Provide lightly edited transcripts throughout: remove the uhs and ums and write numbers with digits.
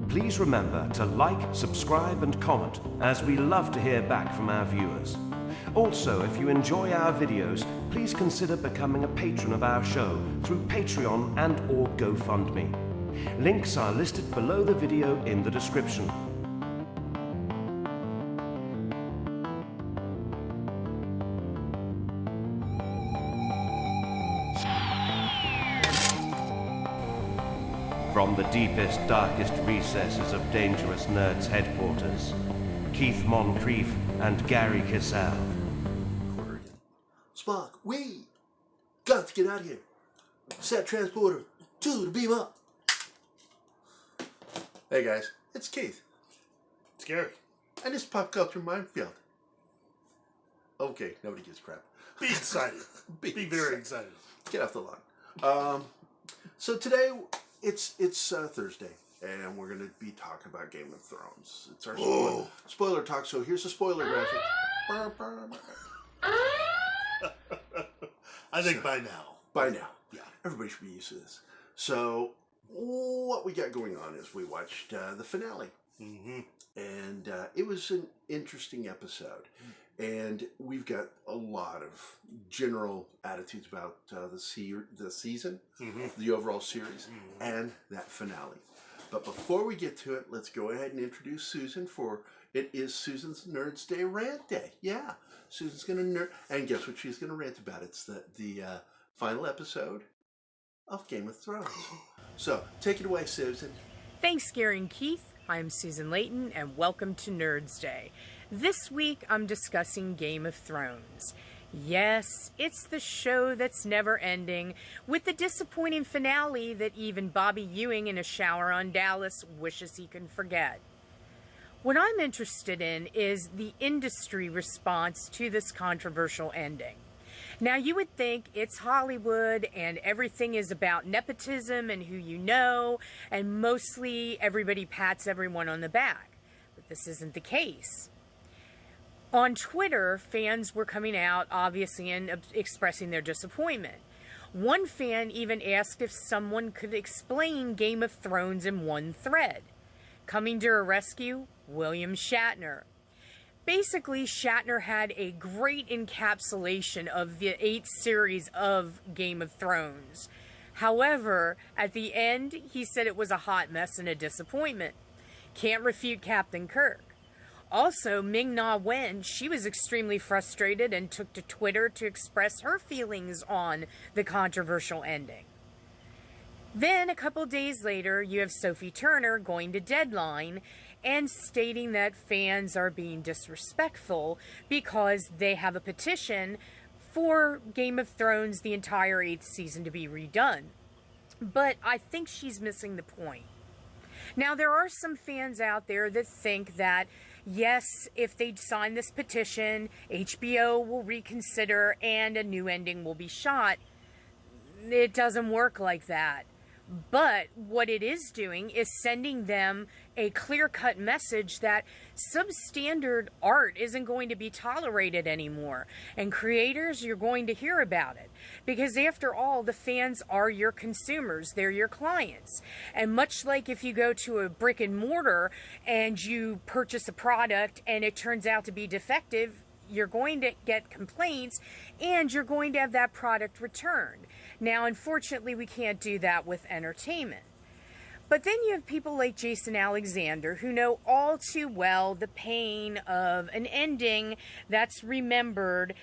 Please remember to like, subscribe and comment, as we love to hear back from our viewers. Also, if you enjoy our videos, please consider becoming a patron of our show through Patreon and or GoFundMe. Links are listed below the video in the description. From the deepest, darkest recesses of Dangerous Nerds headquarters, Keith Moncrief and Gerry Kissell. Spock, we got to get out of here. Set transporter 2 to beam up. Hey guys, it's Keith. It's Gary. And it's Pop Culture Minefield. Okay, nobody gives crap. Be excited. Be very excited. Get off the lawn. So today, it's Thursday, and we're going to be talking about Game of Thrones. It's our spoiler talk, so here's a spoiler graphic. I think by now. By now. Yeah. Everybody should be used to this. So, what we got going on is we watched the finale. Mm-hmm. And it was an interesting episode. And we've got a lot of general attitudes about the season, the overall series, and that finale. But before we get to it, let's go ahead and introduce Susan for it is Susan's Nerds Day Rant Day. Yeah, Susan's going to nerd, and guess what she's going to rant about? It's the final episode of Game of Thrones. So, take it away, Susan. Thanks, Gary and Keith. I'm Susan Layton, and welcome to Nerds Day. This week, I'm discussing Game of Thrones. Yes, it's the show that's never ending, with the disappointing finale that even Bobby Ewing in a shower on Dallas wishes he can forget. What I'm interested in is the industry response to this controversial ending. Now, you would think it's Hollywood and everything is about nepotism and who you know, and mostly everybody pats everyone on the back. But this isn't the case. On Twitter, fans were coming out, obviously, and expressing their disappointment. One fan even asked if someone could explain Game of Thrones in one thread. Coming to her rescue, William Shatner. Basically, Shatner had a great encapsulation of the 8th series of Game of Thrones. However, at the end, he said it was a hot mess and a disappointment. Can't refute Captain Kirk. Also, Ming-Na Wen, she was extremely frustrated and took to Twitter to express her feelings on the controversial ending. Then, a couple days later, you have Sophie Turner going to Deadline and stating that fans are being disrespectful because they have a petition for Game of Thrones, the entire 8th season, to be redone. But I think she's missing the point. Now, there are some fans out there that think that, yes, if they sign this petition, HBO will reconsider and a new ending will be shot. It doesn't work like that. But what it is doing is sending them a clear-cut message that substandard art isn't going to be tolerated anymore. And creators, you're going to hear about it. Because after all, the fans are your consumers. They're your clients. And much like if you go to a brick and mortar and you purchase a product and it turns out to be defective, you're going to get complaints and you're going to have that product returned. Now, unfortunately, we can't do that with entertainment. But then you have people like Jason Alexander who know all too well the pain of an ending that's remembered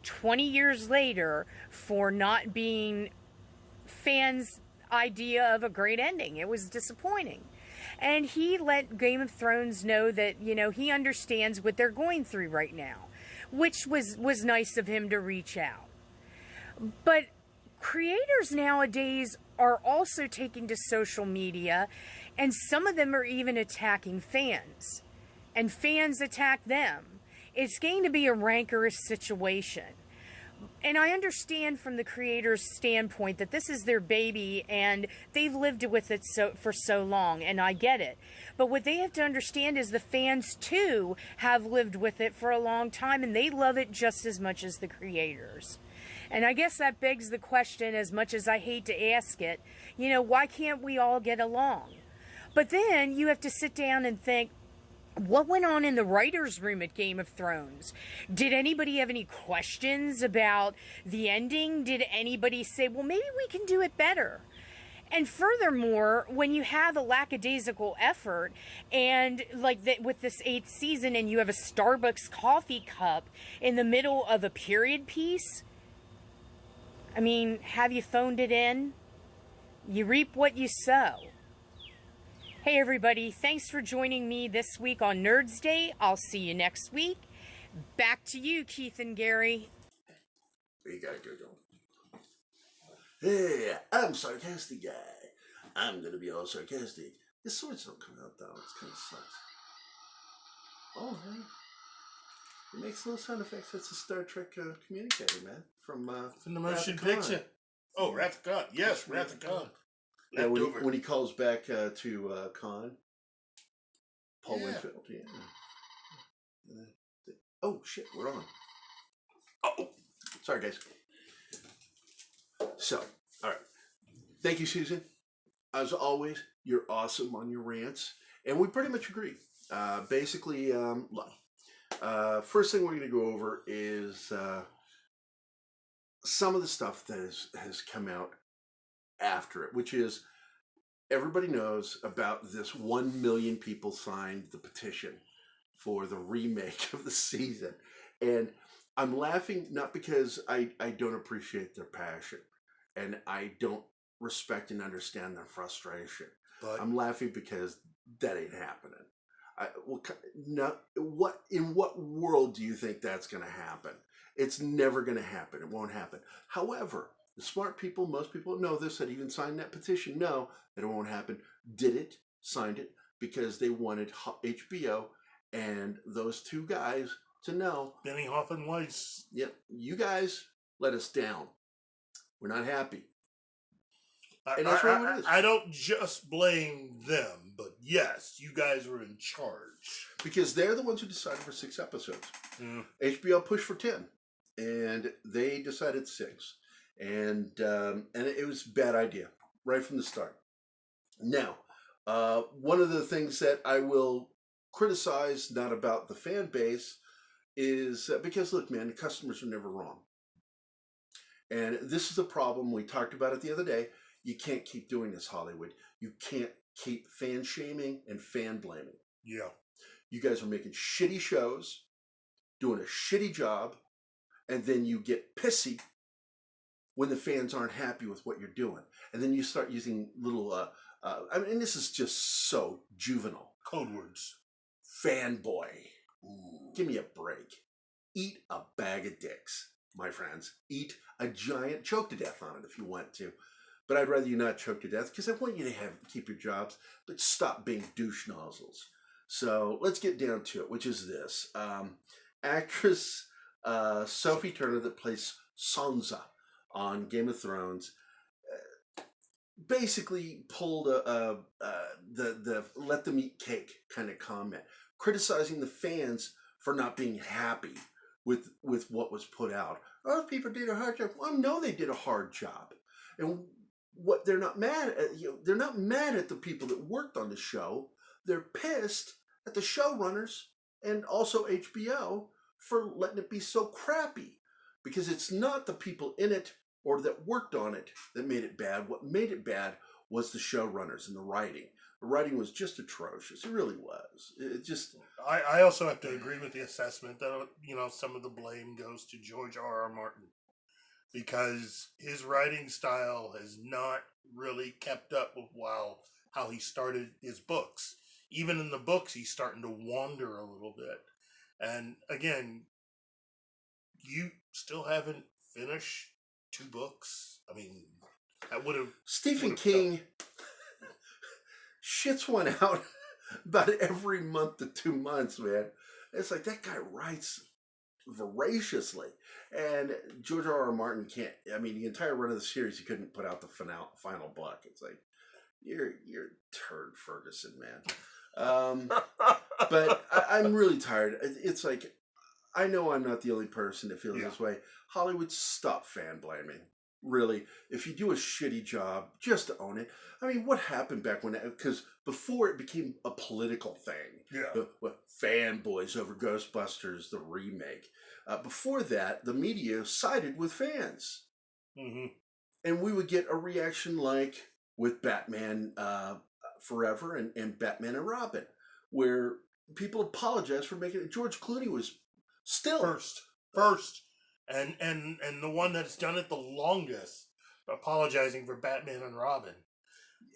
20 years later for not being fans' idea of a great ending. It was disappointing. And he let Game of Thrones know that, you know, he understands what they're going through right now, which was nice of him to reach out. But creators nowadays are also taking to social media, and some of them are even attacking fans. And fans attack them. It's going to be a rancorous situation. And I understand from the creator's standpoint that this is their baby and they've lived with it for so long, and I get it. But what they have to understand is the fans too have lived with it for a long time, and they love it just as much as the creators. And I guess that begs the question, as much as I hate to ask it, why can't we all get along? But then you have to sit down and think, what went on in the writer's room at Game of Thrones? Did anybody have any questions about the ending? Did anybody say, well, maybe we can do it better? And furthermore, when you have a lackadaisical effort, and with this 8th season, and you have a Starbucks coffee cup in the middle of a period piece, I mean, have you phoned it in? You reap what you sow. Hey everybody, thanks for joining me this week on Nerds Day. I'll see you next week. Back to you, Keith and Gary. We gotta go. Hey, I'm Sarcastic Guy. I'm gonna be all sarcastic. His swords don't come out though, it's kinda sucks. Oh, hey. It makes little sound effects. It's a Star Trek communicator, man. From the motion Wrath of Khan. picture. Oh, Wrath of Khan. Yes, Wrath of Khan. Yeah, when he calls back to Khan, Paul Winfield. Yeah. Oh shit, we're on. Oh, sorry guys. So, all right. Thank you, Susan. As always, you're awesome on your rants, and we pretty much agree. Basically, first thing we're going to go over is some of the stuff that has come out after it, which is everybody knows about this 1 million people signed the petition for the remake of the season. And I'm laughing not because I don't appreciate their passion and I don't respect and understand their frustration. But I'm laughing because that ain't happening. In what world do you think that's going to happen? It's never going to happen. It won't happen. However, the smart people, most people know this, that even signed that petition, know that it won't happen. Did it, signed it, because they wanted HBO and those two guys to know. Benioff and Weiss. Yep, you guys let us down. We're not happy. And that's really what it is. I don't just blame them, but yes, you guys were in charge. Because they're the ones who decided for 6 episodes. Mm. HBO pushed for 10, and they decided 6. And it was a bad idea right from the start. Now, one of the things that I will criticize, not about the fan base, is because, look, man, the customers are never wrong. And this is a problem. We talked about it the other day. You can't keep doing this, Hollywood. You can't keep fan shaming and fan blaming. Yeah. You guys are making shitty shows, doing a shitty job, and then you get pissy when the fans aren't happy with what you're doing. And then you start using little, this is just so juvenile. Code words. Fanboy. Ooh, give me a break. Eat a bag of dicks, my friends. Eat a giant, choke to death on it if you want to. But I'd rather you not choke to death because I want you to keep your jobs, but stop being douche nozzles. So let's get down to it, which is this. Actress Sophie Turner that plays Sansa on Game of Thrones basically pulled the let them eat cake kind of comment, criticizing the fans for not being happy with what was put out. Oh, people did a hard job. Well, no, they did a hard job. And what they're not mad at, they're not mad at the people that worked on the show. They're pissed at the showrunners and also HBO for letting it be so crappy, because it's not the people in it or that worked on it that made it bad. What made it bad was the showrunners and the writing. The writing was just atrocious. It really was. It just. I also have to agree with the assessment that some of the blame goes to George R.R. Martin, because his writing style has not really kept up with how he started his books. Even in the books, he's starting to wander a little bit. And again, you still haven't finished 2 books. I mean, that would have. Stephen King shits one out about every month to 2 months, man. It's like that guy writes voraciously. And George R.R. Martin can't. I mean, the entire run of the series, he couldn't put out the final book. It's like you're turd Ferguson, man. But I'm really tired. It's like I know I'm not the only person that feels this way. Hollywood, stop fan blaming. Really, if you do a shitty job, just own it. I mean, what happened back when? Because before it became a political thing. What, fanboys over Ghostbusters, the remake. Before that, the media sided with fans. Mm-hmm. And we would get a reaction like with Batman Forever and Batman and Robin, where people apologized for making it. George Clooney was still first. And the one that's done it the longest, apologizing for Batman and Robin.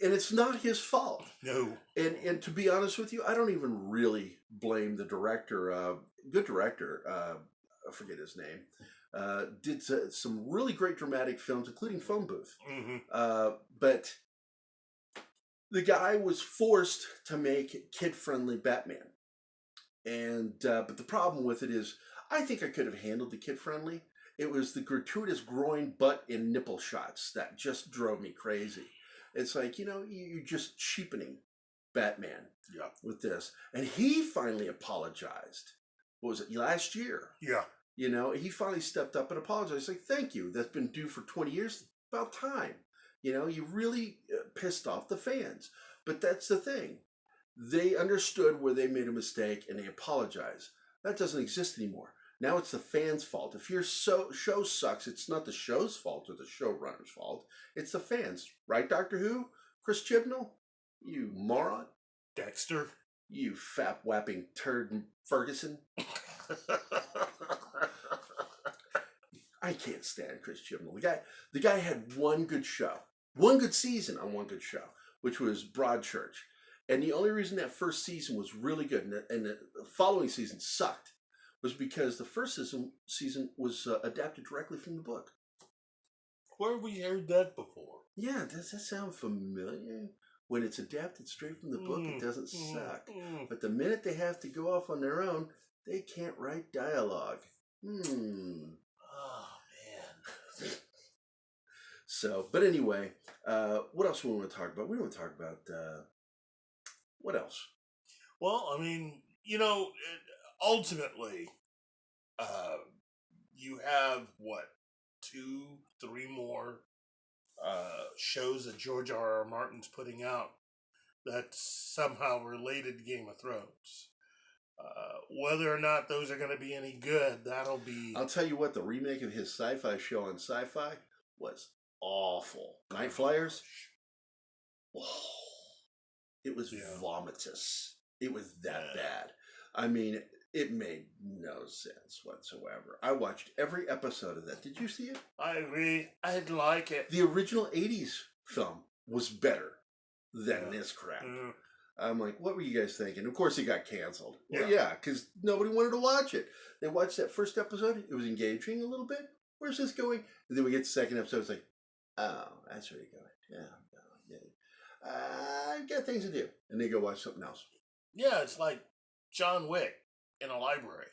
And it's not his fault. No. And to be honest with you, I don't even really blame the director. Good director, I forget his name, did some really great dramatic films, including Phone Booth. Mm-hmm. But the guy was forced to make kid-friendly Batman. And but the problem with it is, I think I could have handled the kid-friendly. It was the gratuitous groin, butt, and nipple shots that just drove me crazy. It's like, you're just cheapening Batman with this. And he finally apologized. What was it, last year? Yeah. He finally stepped up and apologized. Like, thank you. That's been due for 20 years. About time. You really pissed off the fans. But that's the thing. They understood where they made a mistake and they apologized. That doesn't exist anymore. Now it's the fans' fault. If your show sucks, it's not the show's fault or the showrunner's fault. It's the fans. Right, Doctor Who? Chris Chibnall? You moron. Dexter? You fap-wapping turd Ferguson. I can't stand Chris Chibnall. The guy had one good show. One good season on one good show, which was Broadchurch. And the only reason that first season was really good and the following season sucked was because the first season was adapted directly from the book. Where have we heard that before? Yeah, does that sound familiar? When it's adapted straight from the book, it doesn't suck. But the minute they have to go off on their own, they can't write dialogue. Oh, man. So, but anyway, what else do we want to talk about? We want to talk about, what else? Well, I mean, ultimately, you have, 2, 3 more shows that George R.R. Martin's putting out that's somehow related to Game of Thrones. Whether or not those are going to be any good, that'll be... I'll tell you what, the remake of his sci-fi show on Sci-Fi was awful. Night Flyers? Oh, it was vomitous. It was that bad. I mean, it made no sense whatsoever. I watched every episode of that. Did you see it? I agree. I'd like it. The original 80s film was better than this crap. I'm like, what were you guys thinking? Of course, it got canceled. Well, yeah, because nobody wanted to watch it. They watched that first episode. It was engaging a little bit. Where's this going? And then we get the second episode. It's like, oh, that's where you're going. Yeah. I've got things to do. And they go watch something else. Yeah, it's like John Wick in a library.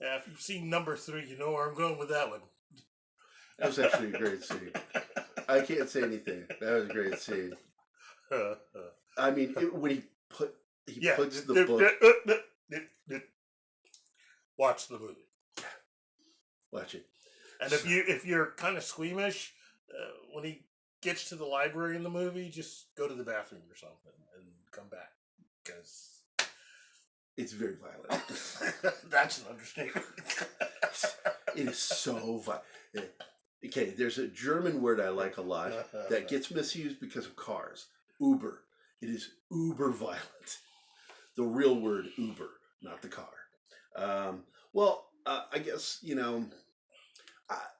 Yeah, if you've seen number 3, you know where I'm going with that one. That was actually a great scene. I can't say anything. That was a great scene. I mean, when he puts the book. Watch the movie. Watch it. And if you're kind of squeamish, when he gets to the library in the movie, just go to the bathroom or something and come back, because it's very violent. That's an understatement. It is so violent. Okay, there's a German word I like a lot that gets misused because of cars. Uber. It is uber violent. The real word Uber, not the car. I guess,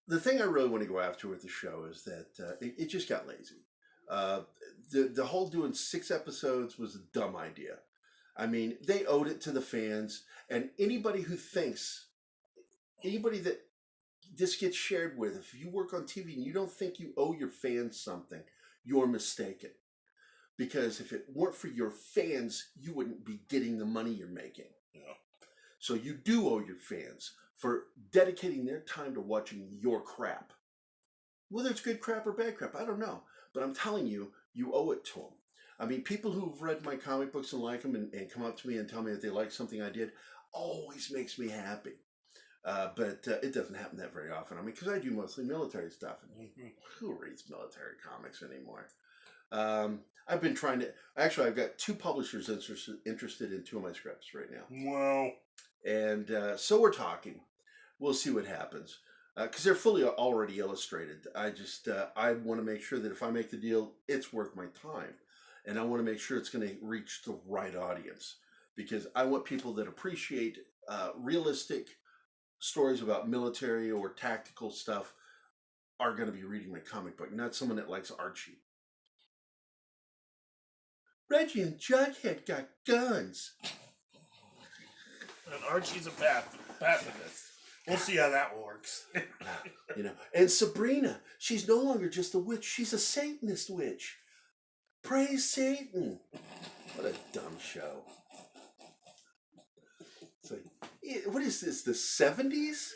the thing I really want to go after with the show is that it just got lazy. The whole doing 6 episodes was a dumb idea. I mean, they owed it to the fans, and anybody that this gets shared with, if you work on TV and you don't think you owe your fans something, you're mistaken. because if it weren't for your fans, you wouldn't be getting the money you're making. Yeah. So you do owe your fans for dedicating their time to watching your crap. Whether it's good crap or bad crap, I don't know. But I'm telling you, you owe it to them. I mean, people who've read my comic books and like them and come up to me and tell me that they like something I did always makes me happy. But it doesn't happen that very often. I mean, because I do mostly military stuff. And who reads military comics anymore? I've been trying to... Actually, I've got 2 publishers interested in 2 of my scripts right now. Wow. And so we're talking. We'll see what happens. Because they're fully already illustrated. I want to make sure that if I make the deal, it's worth my time. And I want to make sure it's going to reach the right audience. Because I want people that appreciate realistic stories about military or tactical stuff are going to be reading my comic book, not someone that likes Archie. Reggie and Jughead got guns. And Archie's a pacifist. We'll see how that works. And Sabrina, she's no longer just a witch, she's a Satanist witch. Praise Satan. What a dumb show. It's like, what is this, the 70s?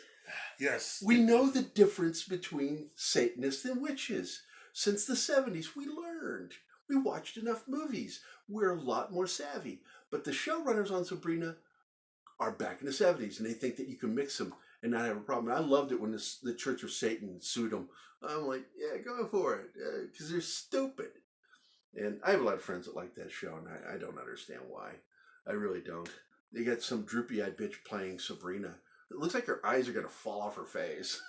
Yes. We know the difference between Satanists and witches. Since the 70s, we learned. We watched enough movies. We're a lot more savvy. But the showrunners on Sabrina are back in the 70s, and they think that you can mix them and not have a problem. And I loved it when the Church of Satan sued them. I'm like, yeah, go for it, because they're stupid. And I have a lot of friends that like that show, and I don't understand why. I really don't. They got some droopy-eyed bitch playing Sabrina. It looks like her eyes are going to fall off her face.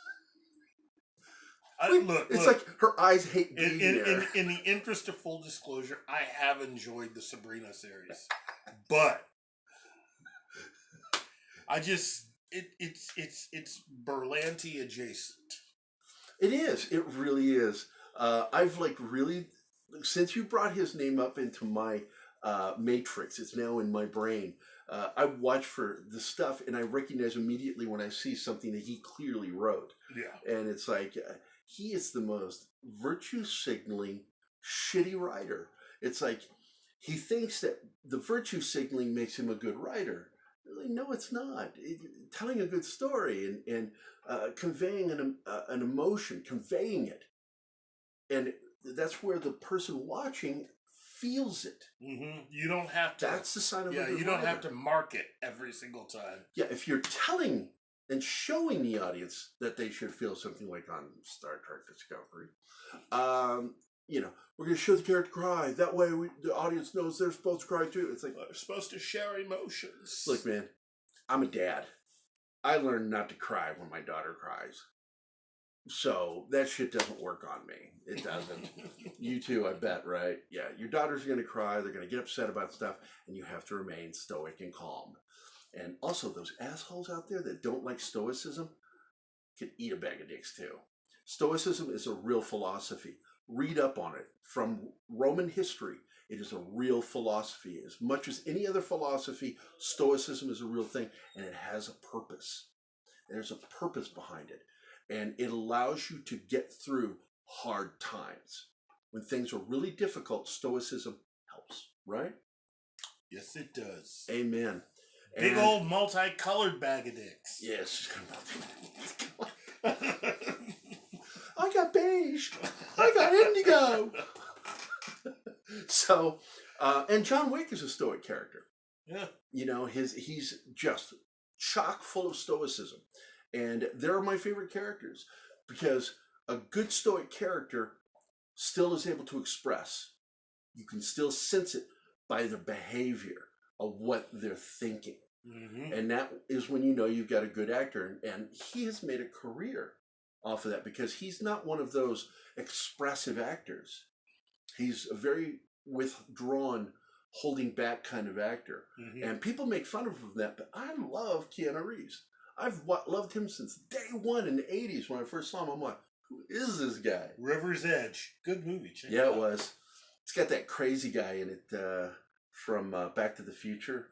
It's like her eyes hate being there. In the interest of full disclosure, I have enjoyed the Sabrina series, but I just it's Berlanti adjacent. It is. It really is. I've really, since you brought his name up into my matrix, it's now in my brain. I watch for the stuff, and I recognize immediately when I see something that he clearly wrote. Yeah. And it's like, he is the most virtue-signaling, shitty writer. It's like, he thinks that the virtue signaling makes him a good writer. Really, no, it's not. Telling a good story and conveying an emotion, conveying it. And that's where the person watching feels it. Mm-hmm. You don't have to. That's the sign of a good you don't writer. have to mark it every single time. Yeah, if you're telling and showing the audience that they should feel something like on Star Trek Discovery, we're going to show the character cry. That way the audience knows they're supposed to cry too. It's like, they're supposed to share emotions. Look, man, I'm a dad. I learned not to cry when my daughter cries. So that shit doesn't work on me. It doesn't. You too, I bet, right? Yeah, your daughters are going to cry. They're going to get upset about stuff, and you have to remain stoic and calm. And also, those assholes out there that don't like stoicism can eat a bag of dicks too. Stoicism is a real philosophy. Read up on it. From Roman history, it is a real philosophy. As much as any other philosophy, Stoicism is a real thing, and it has a purpose. There's a purpose behind it. And it allows you to get through hard times. When things are really difficult, Stoicism helps, right? Yes, it does. Amen. Big old multicolored bag of dicks. Yes. I got beige. I got indigo. So, and John Wick is a stoic character. Yeah. He's just chock full of stoicism. And they're my favorite characters because a good stoic character still is able to express. You can still sense it by their behavior of what they're thinking. Mm-hmm. And that is when you know you've got a good actor. And he has made a career off of that because he's not one of those expressive actors. He's a very withdrawn, holding back kind of actor. Mm-hmm. And people make fun of him for that, but I love Keanu Reeves. I've loved him since day one in the 80s when I first saw him. I'm like, who is this guy? River's Edge. Good movie. Check yeah, it out. It was. It's got that crazy guy in it from Back to the Future.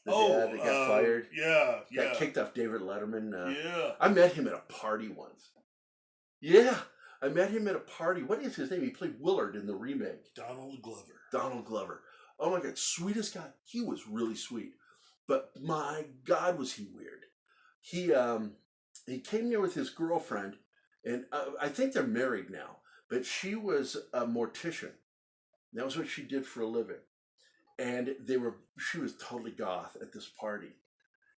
The dad that got fired. Yeah, Got kicked off David Letterman. Yeah. I met him at a party once. Yeah. I met him at a party. What is his name? He played Willard in the remake. Donald Glover. Donald Glover. Oh my God, sweetest guy. He was really sweet. But my God, was he weird. He came there with his girlfriend, and I think they're married now, but she was a mortician. That was what she did for a living. And she was totally goth at this party.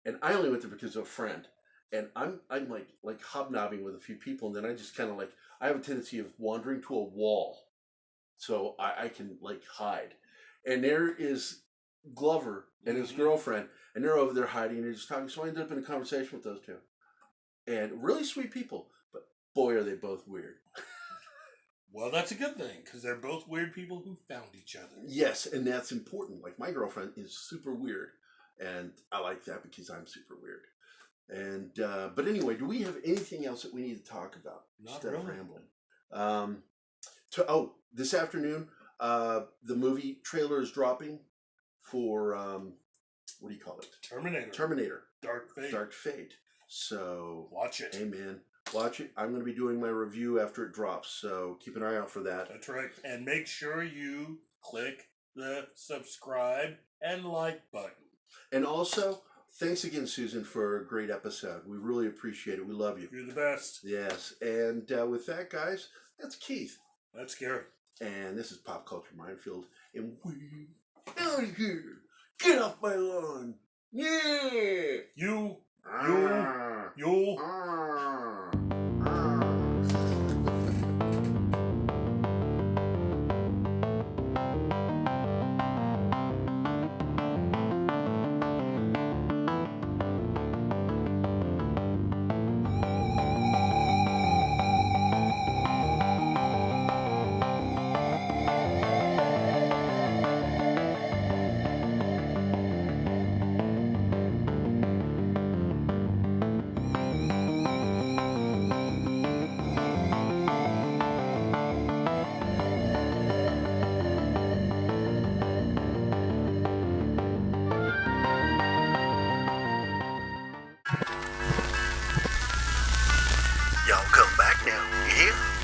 And I only went there because of a friend. And I'm like hobnobbing with a few people, and then I just kind of like, I have a tendency of wandering to a wall so I can like hide. And there is Glover and his girlfriend, and they're over there hiding, and they're just talking. So I ended up in a conversation with those two. And really sweet people, but boy, are they both weird. Well, that's a good thing, because they're both weird people who found each other. Yes, and that's important. Like, my girlfriend is super weird, and I like that because I'm super weird. And but anyway, do we have anything else that we need to talk about? Not instead really. of rambling. This afternoon, the movie trailer is dropping for what do you call it? Terminator. Dark Fate. So Watch it. Hey man, watch it. I'm going to be doing my review after it drops, so keep an eye out for that. That's right. And make sure you click the subscribe and like button. And also, thanks again, Susan, for a great episode. We really appreciate it. We love you. You're the best. Yes. And with that, guys, that's Keith. That's Gerry. And this is Pop Culture Minefield. And we out of here. Get off my lawn. Yeah. You. Y'all come back now. You hear?